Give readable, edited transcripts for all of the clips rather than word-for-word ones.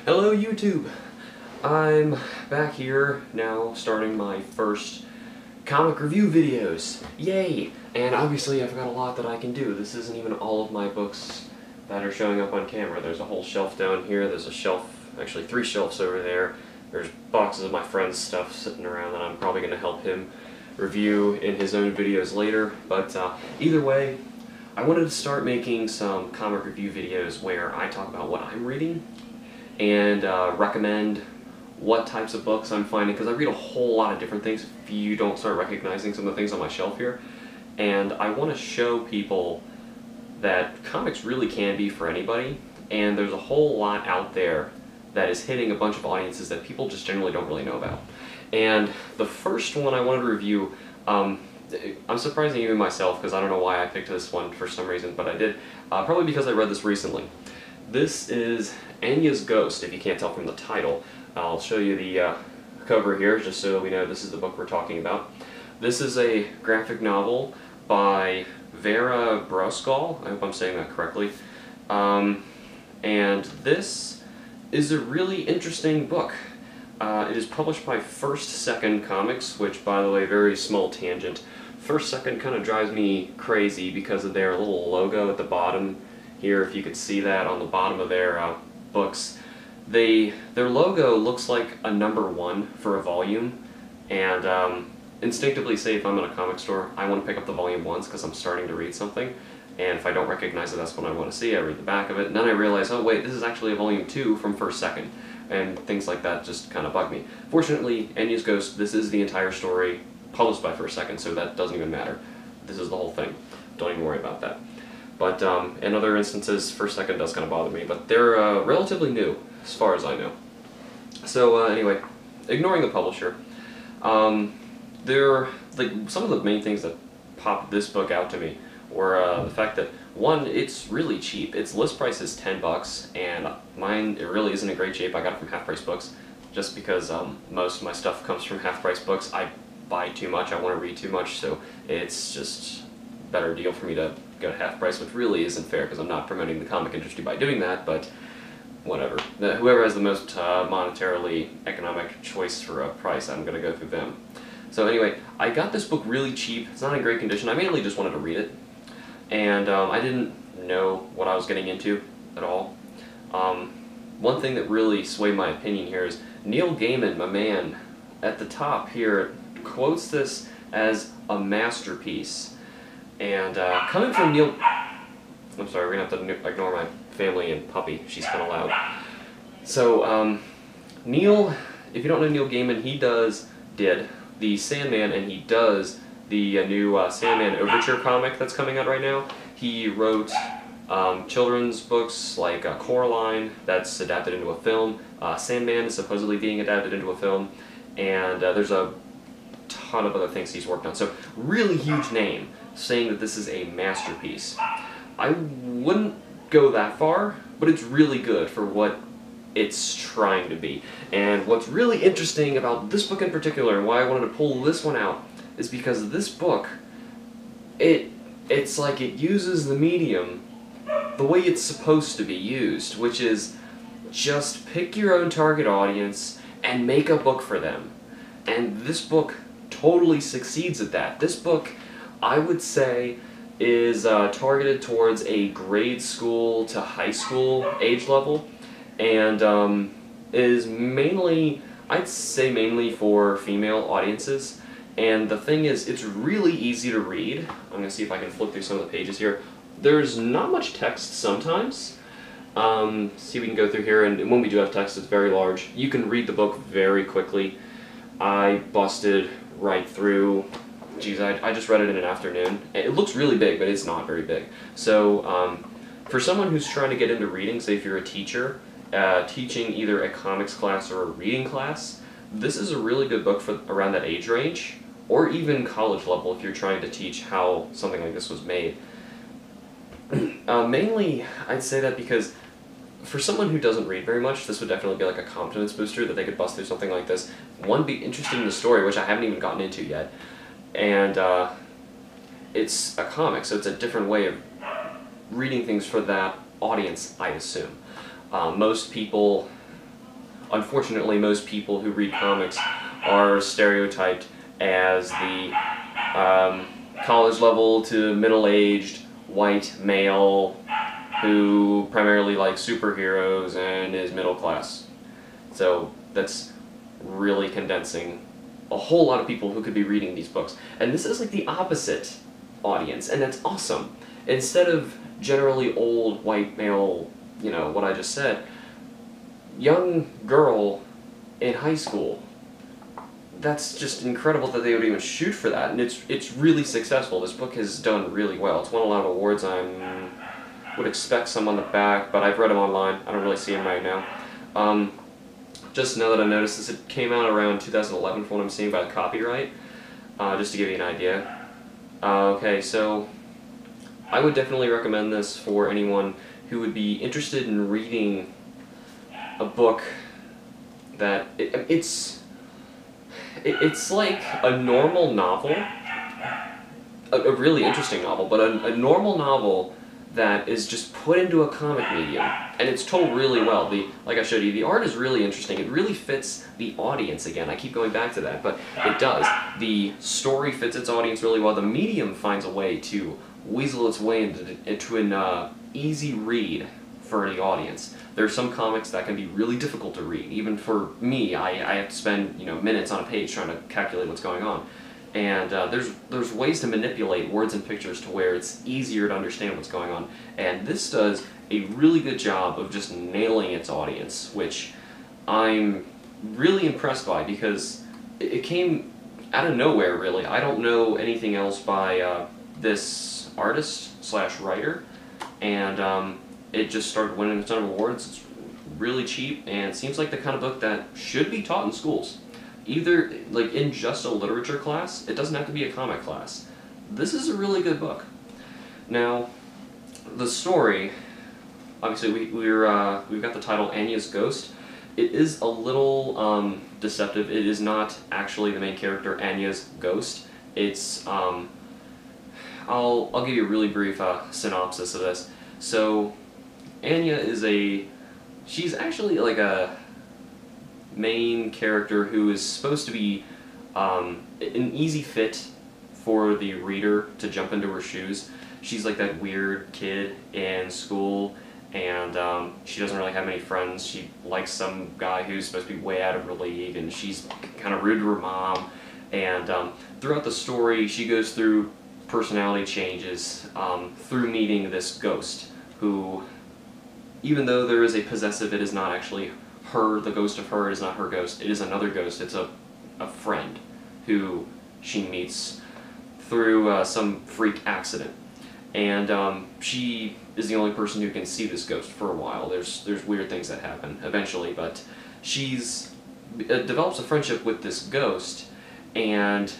Hello YouTube! I'm back here now starting my first comic review videos. Yay! And obviously I've got a lot that I can do. This isn't even all of my books that are showing up on camera. There's a whole shelf down here, there's a shelf, actually 3 shelves over there. There's boxes of my friend's stuff sitting around that I'm probably going to help him review in his own videos later. But either way, I wanted to start making some comic review videos where I talk about what I'm reading and recommend what types of books I'm finding, because I read a whole lot of different things if you don't start recognizing some of the things on my shelf here. And I want to show people that comics really can be for anybody, and there's a whole lot out there that is hitting a bunch of audiences that people just generally don't really know about. And the first one I wanted to review, I'm surprising even myself because I don't know why I picked this one for some reason, but I did, probably because I read this recently. This is Anya's Ghost, if you can't tell from the title. I'll show you the cover here just so we know this is the book we're talking about. This is a graphic novel by Vera Brauskal, I hope I'm saying that correctly. And this is a really interesting book. It is published by First Second Comics, which, by the way, very small tangent. First Second kind of drives me crazy because of their little logo at the bottom here, if you could see that on the bottom of their books. Their logo looks like a #1 for a volume, and instinctively say if I'm in a comic store, I want to pick up the volume once because I'm starting to read something, and if I don't recognize it, that's what I want to see. I read the back of it, and then I realize, oh wait, this is actually a volume 2 from First Second, and things like that just kind of bug me. Fortunately, Anya's Ghost, this is the entire story published by First Second, so that doesn't even matter. This is the whole thing. Don't even worry about that. But in other instances, First Second does kind of bother me, but they're relatively new, as far as I know. So anyway, ignoring the publisher, some of the main things that popped this book out to me were the fact that, one, it's really cheap. Its list price is $10, and mine, it really isn't in great shape. I got it from Half Price Books, just because most of my stuff comes from Half Price Books. I buy too much, I want to read too much, so it's just a better deal for me to go to Half Price, which really isn't fair because I'm not promoting the comic industry by doing that, but whatever. Whoever has the most monetarily economic choice for a price, I'm going to go through them. So anyway, I got this book really cheap. It's not in great condition. I mainly just wanted to read it, and I didn't know what I was getting into at all. One thing that really swayed my opinion here is Neil Gaiman, my man, at the top here, quotes this as a masterpiece. And coming from Neil... I'm sorry, we're going to have to ignore my family and puppy. She's kind of loud. So, Neil, if you don't know Neil Gaiman, he did the Sandman, and he does the new Sandman Overture comic that's coming out right now. He wrote children's books like Coraline, that's adapted into a film. Sandman is supposedly being adapted into a film, and there's a ton of other things he's worked on. So, really huge name, saying that this is a masterpiece. I wouldn't go that far, but it's really good for what it's trying to be. And what's really interesting about this book in particular, and why I wanted to pull this one out, is because this book, it's like it uses the medium the way it's supposed to be used, which is just pick your own target audience and make a book for them. And this book totally succeeds at that. This book, I would say, is targeted towards a grade school to high school age level, and is mainly, I'd say mainly for female audiences. And the thing is, it's really easy to read. I'm going to see if I can flip through some of the pages here. There's not much text sometimes. See if we can go through here, and when we do have text, it's very large. You can read the book very quickly. I busted right through. Geez, I just read it in an afternoon. It looks really big, but it's not very big. So, for someone who's trying to get into reading, say if you're a teacher, teaching either a comics class or a reading class, this is a really good book for around that age range, or even college level if you're trying to teach how something like this was made. Mainly, I'd say that because for someone who doesn't read very much, this would definitely be like a confidence booster that they could bust through something like this. One, be interested in the story, which I haven't even gotten into yet, and it's a comic, so it's a different way of reading things for that audience, I assume. Most people unfortunately most people who read comics are stereotyped as the college level to middle-aged white male who primarily likes superheroes and is middle class. So that's really condensing a whole lot of people who could be reading these books. And this is like the opposite audience, and that's awesome. Instead of generally old white male, you know, what I just said, young girl in high school, that's just incredible that they would even shoot for that, and it's really successful. This book has done really well. It's won a lot of awards. I would expect some on the back, but I've read them online. I don't really see them right now. Just now that I noticed this, it came out around 2011 from what I'm seeing by the copyright, just to give you an idea. Okay, so I would definitely recommend this for anyone who would be interested in reading a book that it's like a normal novel, a really interesting novel, but a normal novel that is just put into a comic medium, and it's told really well. Like I showed you, the art is really interesting. It really fits the audience. Again, I keep going back to that, but it does. The story fits its audience really well. The medium finds a way to weasel its way into an easy read for the audience. There are some comics that can be really difficult to read. Even for me, I have to spend minutes on a page trying to calculate what's going on. And there's ways to manipulate words and pictures to where it's easier to understand what's going on. And this does a really good job of just nailing its audience, which I'm really impressed by because it came out of nowhere, really. I don't know anything else by this artist/writer, and it just started winning a ton of awards. It's really cheap, and it seems like the kind of book that should be taught in schools. Either like in just a literature class, it doesn't have to be a comic class. This is a really good book. Now, the story, obviously we've got the title Anya's Ghost. It is a little deceptive. It is not actually the main character, Anya's ghost. It's I'll give you a really brief synopsis of this. So Anya is she's actually like a main character who is supposed to be an easy fit for the reader to jump into her shoes. She's like that weird kid in school, and she doesn't really have any friends. She likes some guy who's supposed to be way out of her league, and she's kind of rude to her mom. And throughout the story, she goes through personality changes through meeting this ghost, who, even though there is a possessive, it is not actually her, the ghost of her is not her ghost, it is another ghost. It's a friend who she meets through some freak accident. And she is the only person who can see this ghost for a while. There's weird things that happen eventually, but she's develops a friendship with this ghost, and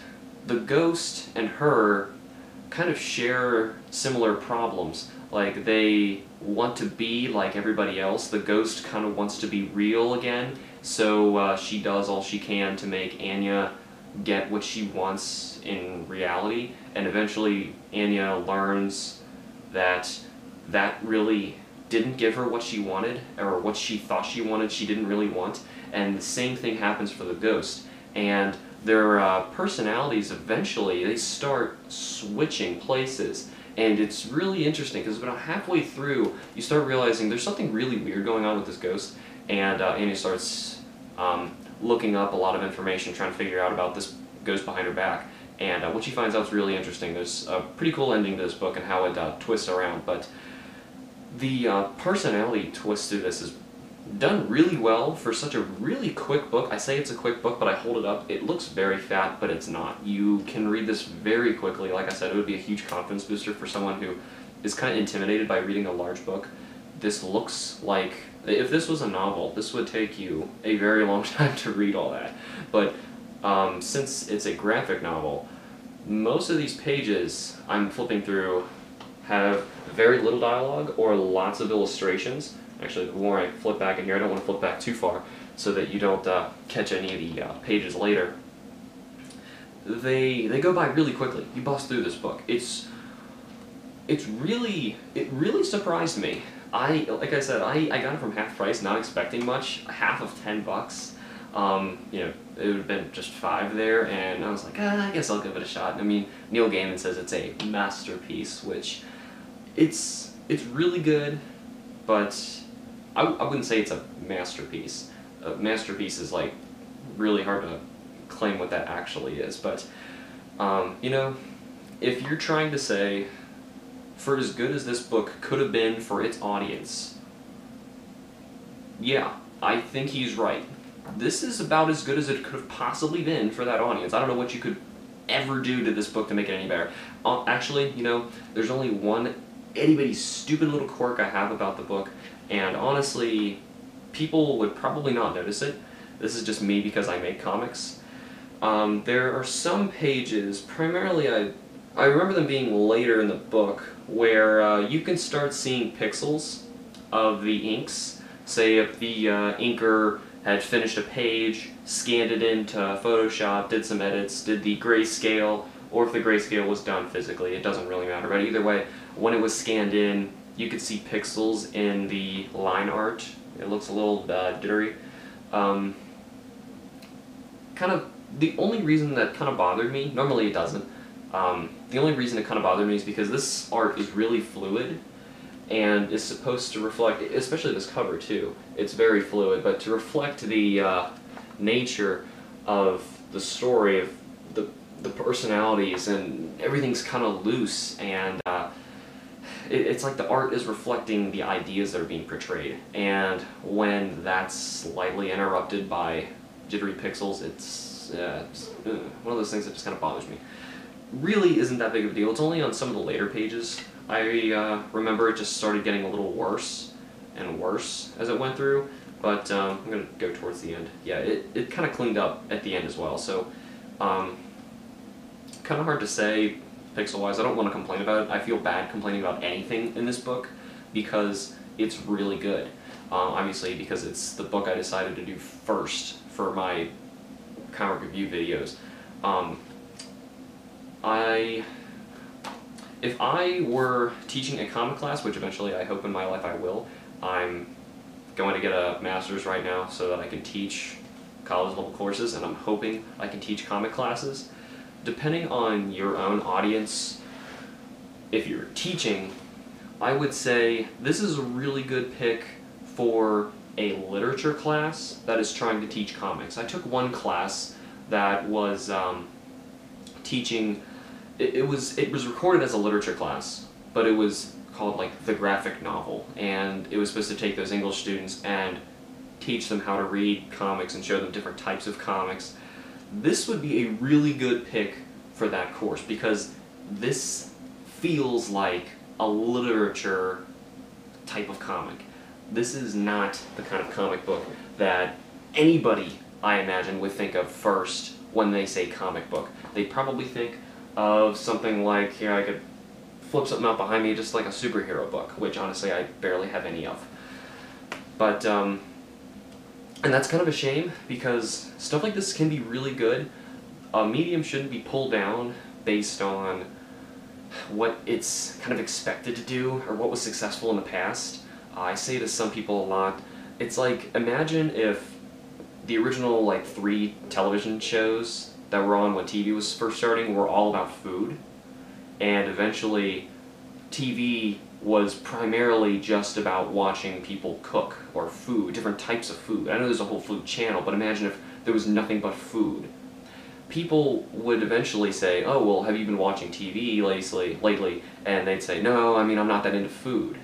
the ghost and her kind of share similar problems. Like, they want to be like everybody else. The ghost kind of wants to be real again, so she does all she can to make Anya get what she wants in reality, and eventually Anya learns that that really didn't give her what she wanted, or what she thought she wanted she didn't really want, and the same thing happens for the ghost. And their personalities eventually, they start switching places. And it's really interesting, because about halfway through, you start realizing there's something really weird going on with this ghost, and Anya starts looking up a lot of information, trying to figure out about this ghost behind her back. And what she finds out is really interesting. There's a pretty cool ending to this book and how it twists around, but the personality twist to this is done really well for such a really quick book. I say it's a quick book, but I hold it up. It looks very fat, but it's not. You can read this very quickly. Like I said, it would be a huge confidence booster for someone who is kind of intimidated by reading a large book. This looks like, if this was a novel, this would take you a very long time to read all that. But since it's a graphic novel, most of these pages I'm flipping through have very little dialogue or lots of illustrations. Actually, the more I flip back in here, I don't want to flip back too far so that you don't catch any of the pages later. They go by really quickly. You bust through this book. It really surprised me Like I said, I got it from half price, not expecting much, half of $10. You know, it would have been just 5 there, and I was like, I guess I'll give it a shot. I mean, Neil Gaiman says it's a masterpiece, which it's really good, but I wouldn't say it's a masterpiece. A masterpiece is like really hard to claim what that actually is, but you know, if you're trying to say, for as good as this book could have been for its audience, yeah, I think he's right. This is about as good as it could have possibly been for that audience. I don't know what you could ever do to this book to make it any better. Actually, you know, there's only one itty-bitty stupid little quirk I have about the book, and honestly, people would probably not notice it. This is just me because I make comics. There are some pages, primarily I remember them being later in the book, where you can start seeing pixels of the inks. Say if the inker had finished a page, scanned it into Photoshop, did some edits, did the grayscale, or if the grayscale was done physically, it doesn't really matter. But either way, when it was scanned in, you could see pixels in the line art. It looks a little jittery. Kind of, the only reason that kind of bothered me, normally it doesn't, the only reason it kind of bothered me is because this art is really fluid and is supposed to reflect, especially this cover too, it's very fluid, but to reflect the nature of the story, of the personalities, and everything's kind of loose, and it's like the art is reflecting the ideas that are being portrayed, and when that's slightly interrupted by jittery pixels, it's one of those things that just kind of bothers me. Really isn't that big of a deal. It's only on some of the later pages. I remember it just started getting a little worse and worse as it went through, but I'm going to go towards the end. Yeah, it kind of cleaned up at the end as well, so kind of hard to say pixel-wise. I don't want to complain about it. I feel bad complaining about anything in this book because it's really good. Obviously, because it's the book I decided to do first for my comic review videos. If I were teaching a comic class, which eventually I hope in my life I will, I'm going to get a master's right now so that I can teach college level courses, and I'm hoping I can teach comic classes. Depending on your own audience, if you're teaching, I would say this is a really good pick for a literature class that is trying to teach comics. I took one class that was teaching, it was recorded as a literature class, but it was called like the graphic novel, and it was supposed to take those English students and teach them how to read comics and show them different types of comics. This would be a really good pick for that course because this feels like a literature type of comic. This is not the kind of comic book that anybody, I imagine, would think of first when they say comic book. They'd probably think of something like, here I could flip something out behind me, just like a superhero book, which honestly I barely have any of. But, and that's kind of a shame because stuff like this can be really good. A medium shouldn't be pulled down based on what it's kind of expected to do or what was successful in the past. I say to some people a lot, it's like, imagine if the original like 3 television shows that were on when TV was first starting were all about food, and eventually TV was primarily just about watching people cook or food, different types of food. I know there's a whole food channel, but imagine if there was nothing but food. People would eventually say, oh, well, have you been watching TV lately? And they'd say, no, I mean, I'm not that into food,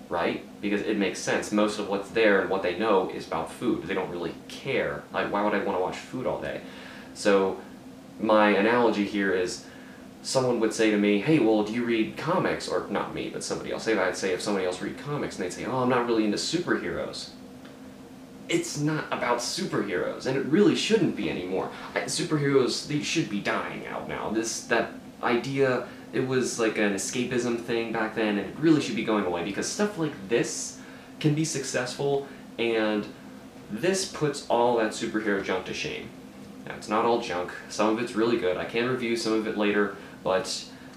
right? Because it makes sense. Most of what's there and what they know is about food. They don't really care. Like, why would I want to watch food all day? So my analogy here is someone would say to me, hey, well, do you read comics? Or not me, but somebody else. I'd say if somebody else read comics, and they'd say, oh, I'm not really into superheroes. It's not about superheroes, and it really shouldn't be anymore. Superheroes, they should be dying out now. That idea, it was like an escapism thing back then, and it really should be going away, because stuff like this can be successful, and this puts all that superhero junk to shame. Now, it's not all junk. Some of it's really good. I can review some of it later, but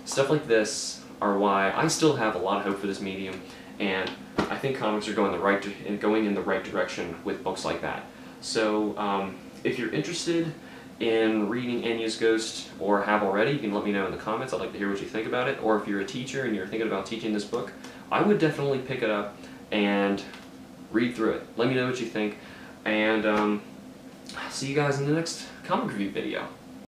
stuff like this are why I still have a lot of hope for this medium, and I think comics are going in the right direction with books like that. So if you're interested in reading Anya's Ghost, or have already, you can let me know in the comments. I'd like to hear what you think about it. Or if you're a teacher and you're thinking about teaching this book, I would definitely pick it up and read through it. Let me know what you think, and see you guys in the next comic review video.